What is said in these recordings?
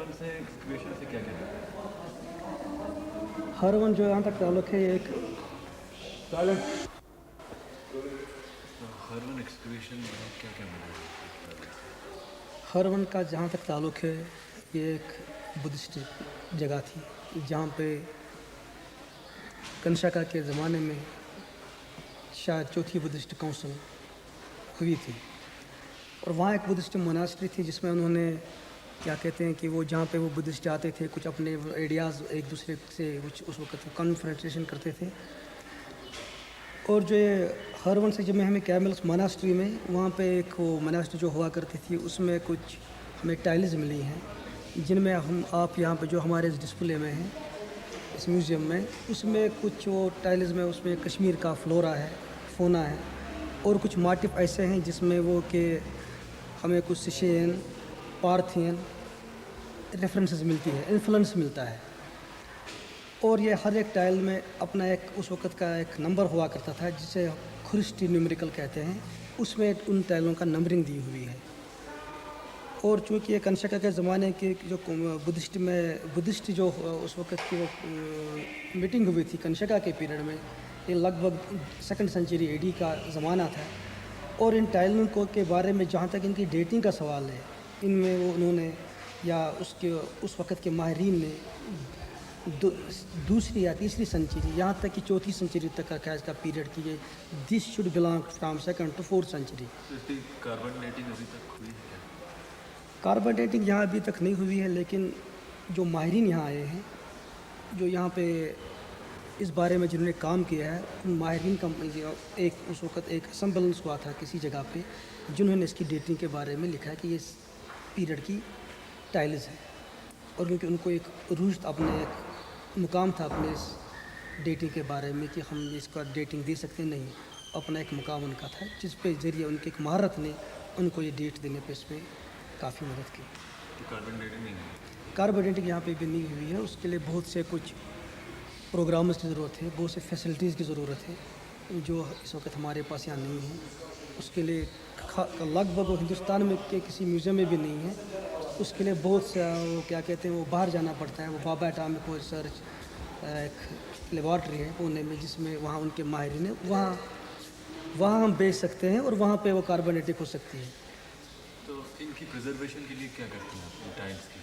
हर से एक्सकवेशन से क्या कहते हैं? हर वन जो यहाँ तक ताल्लुक़ है, ये एक हर वन एक्सकवेशन में क्या क्या मिला है? हर वन का जहाँ तक ताल्लुक़ है, ये एक बुद्धिस्ट जगह थी जहाँ पे कंशका के ज़माने में शायद चौथी बुद्धिस्ट काउंसिल हुई थी। और वहाँ एक बुद्धिस्ट मोनास्ट्री थी जिसमें उन्होंने क्या कहते हैं कि वो जहाँ पे वो बुद्धिस्ट आते थे, कुछ अपने आइडियाज़ एक दूसरे से कुछ उस वक्त कन्फ्रंटेशन करते थे। और जो ये हर वन से जब मैं हमें कैमल्स मोनास्ट्री में वहाँ पे एक वो मोनास्ट्री जो हुआ करती थी, उसमें कुछ हमें टाइल्स मिली हैं जिनमें हम आप यहाँ पे जो हमारे इस डिस्प्ले में हैं इस म्यूज़ियम में, उसमें कुछ वो टाइल्स में उसमें कश्मीर का फ्लोरा है, फ़ोना है, और कुछ मोटिफ ऐसे हैं जिसमें वो कि हमें कुछ सिशेन पार्थियन रेफरेंसेस मिलती है, इन्फ्लुएंस मिलता है। और ये हर एक टाइल में अपना एक उस वक़्त का एक नंबर हुआ करता था जिसे खुरिस्टी न्यूमेरिकल कहते हैं, उसमें उन टाइलों का नंबरिंग दी हुई है। और चूँकि ये कंशका के ज़माने के जो बुद्धिस्ट जो उस वक़्त की वो मीटिंग हुई थी कंशका के पीरियड में, ये लगभग 2nd सेंचुरी एडी का ज़माना था। और इन टाइलों को के बारे में जहाँ तक इनकी डेटिंग का सवाल है, इनमें वो उन्होंने या उसके उस वक़्त के माहिरीन ने दूसरी या तीसरी सेंचुरी, यहाँ तक कि चौथी सेंचुरी तक का इसका पीरियड की है। This should belong from 2nd to 4th century. तो इसकी कार्बन डेटिंग अभी तक हुई है क्या? कार्बन डेटिंग यहाँ अभी तक नहीं हुई है, लेकिन जो माहिरीन यहाँ आए हैं, जो यहाँ पे इस बारे में जिन्होंने काम किया है, उन माहिरीन का एक उस वक़्त एक असम्बलेंस हुआ था किसी जगह पे, जिन्होंने इसकी डेटिंग के बारे में लिखा है कि ये इस पीरियड की टाइल्स है। और क्योंकि उनको एक रूज अपने एक मुकाम था अपने इस डेटिंग के बारे में कि हम इसका डेटिंग दे सकते नहीं, अपना एक मुकाम उनका था जिस पे ज़रिए उनके एक महारत ने उनको ये डेट देने पे इसमें काफ़ी मदद की। तो कार्बन डेटिंग नहीं है? कार्बन डेटिंग यहाँ पे भी नहीं हुई है, उसके लिए बहुत से कुछ प्रोग्राम्स की ज़रूरत है, बहुत से फैसिलिटीज़ की ज़रूरत है जो इस वक्त हमारे पास यहाँ नहीं है। उसके लिए लगभग वो हिंदुस्तान में के किसी म्यूज़ियम में भी नहीं है। उसके लिए बहुत सा वो क्या कहते हैं वो बाहर जाना पड़ता है। वो बाबा एटॉमिक रिसर्च एक लेबॉर्ट्री है पुणे में, जिसमें वहाँ उनके माहिरीन हैं, वहाँ हम बेच सकते हैं और वहाँ पे वो कार्बन डेटिंग हो सकती है। तो इनकी प्रिजर्वेशन के लिए क्या करते हैं आप टाइल्स की?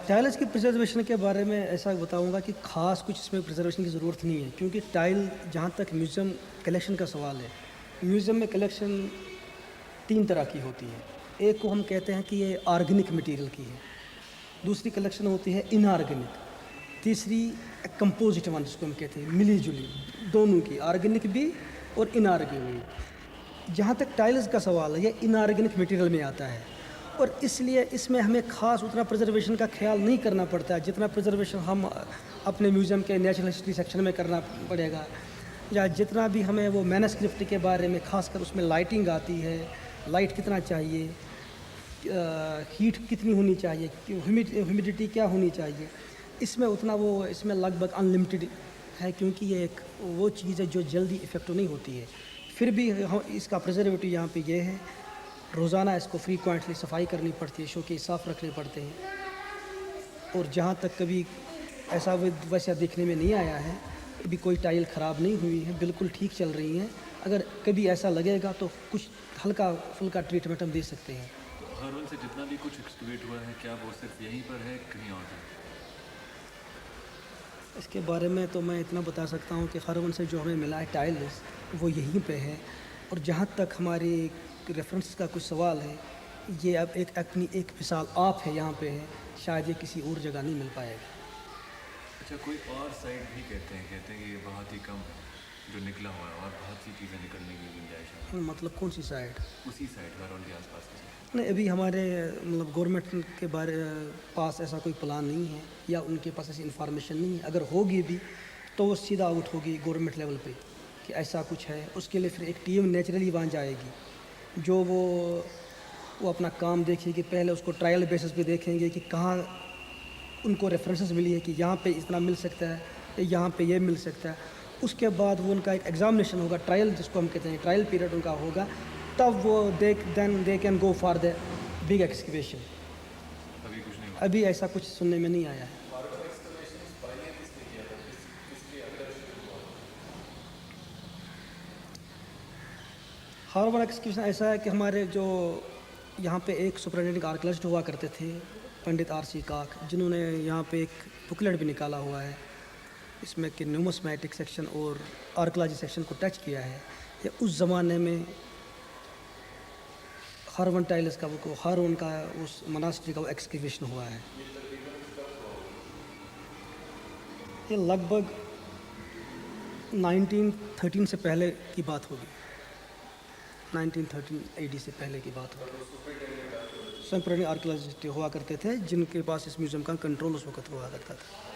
टाइल्स की प्रिजर्वेशन के बारे में ऐसा बताऊंगा कि ख़ास कुछ इसमें प्रिजर्वेशन की ज़रूरत नहीं है, क्योंकि टाइल जहाँ तक म्यूज़ियम कलेक्शन का सवाल है, म्यूज़ियम में कलेक्शन 3 तरह की होती है। एक को हम कहते हैं कि ये ऑर्गेनिक मटेरियल की है, दूसरी कलेक्शन होती है इनऑर्गेनिक, तीसरी कंपोजिट वन जिसको हम कहते हैं मिली जुली, दोनों की, ऑर्गेनिक भी और इनऑर्गेनिक। जहाँ तक टाइल्स का सवाल है, ये इनऑर्गेनिक मटेरियल में आता है और इसलिए इसमें हमें ख़ास उतना प्रिजर्वेशन का ख्याल नहीं करना पड़ता है जितना प्रिजर्वेशन हम अपने म्यूज़ियम के नेचुरल हिस्ट्री सेक्शन में करना पड़ेगा, या जितना भी हमें वो मैनस्क्रिप्ट के बारे में खासकर उसमें लाइटिंग आती है, लाइट कितना चाहिए, हीट कितनी होनी चाहिए, ह्यूमिडिटी क्या होनी चाहिए, इसमें उतना वो इसमें लगभग अनलिमिटेड है, क्योंकि ये एक वो चीज़ है जो जल्दी इफ़ेक्ट नहीं होती है। फिर भी इसका प्रिजर्वेटिव यहाँ पे ये है, रोज़ाना इसको फ्रीक्वेंटली सफाई करनी पड़ती है, शोकेस साफ़ रखने पड़ते हैं। और जहाँ तक कभी ऐसा वैसा देखने में नहीं आया है, अभी कोई टाइल ख़राब नहीं हुई है, बिल्कुल ठीक चल रही हैं। अगर कभी ऐसा लगेगा तो कुछ हल्का फुल्का ट्रीटमेंट हम दे सकते हैं। तो हर वन से जितना भी कुछ एक्सकवेट हुआ है, क्या वो सिर्फ यहीं पर है, कहीं और है? इसके बारे में तो मैं इतना बता सकता हूँ कि हर वन से जो हमें मिला है टाइल्स, वो यहीं पे है। और जहाँ तक हमारी रेफरेंस का कुछ सवाल है, ये अब अपनी एक मिसाल आप है यहाँ पे है, शायद ये किसी और जगह नहीं मिल पाएगा। अच्छा, कोई और साइड भी कहते हैं कि ये बहुत ही कम जो निकला हुआ है और बहुत सी चीज़ें निकलने की गुंजाइश है। मतलब कौन सी साइड? उसी साइड हर वन के आसपास की साइड। नहीं, अभी हमारे मतलब गवर्नमेंट के पास ऐसा कोई प्लान नहीं है या उनके पास ऐसी इन्फॉर्मेशन नहीं है। अगर होगी भी तो वो सीधा आउट होगी गवर्नमेंट लेवल पे कि ऐसा कुछ है। उसके लिए फिर एक टीम नेचुरली वहाँ जाएगी, जो वो अपना काम देखेगी। पहले उसको ट्रायल बेसिस पे देखेंगे कि कहाँ उनको रेफरेंसेस मिली है कि यहाँ पे इतना मिल सकता है या यहाँ पे ये मिल सकता है। उसके बाद वो उनका एक एग्ज़ामिनेशन होगा, ट्रायल जिसको हम कहते हैं, ट्रायल पीरियड उनका होगा, तब वो then they can go for the big excavation. अभी अभी ऐसा कुछ सुनने में नहीं आया है। हार्वर्ड एक्सकवेशन ऐसा है कि हमारे जो यहाँ पे एक सुपरिटेंडेंट आर्कियोलॉजिस्ट हुआ करते थे, पंडित R.C. काक, जिन्होंने यहाँ पे एक बुकलेट भी निकाला हुआ है इसमें कि न्यूमिस्मेटिक सेक्शन और आर्कियोलॉजी सेक्शन को टच किया है। ये उस ज़माने में हार्वन टाइलस का वो हार्वन का उस मोनास्ट्री का वो एक्सकवेशन हुआ है। ये लगभग 1913 से पहले की बात होगी, 1913 AD से पहले की बात होगी। सुपरिटेंडेंट आर्कियोलॉजिस्ट हुआ करते थे जिनके पास इस म्यूज़ियम का कंट्रोल उस वक्त हुआ करता था।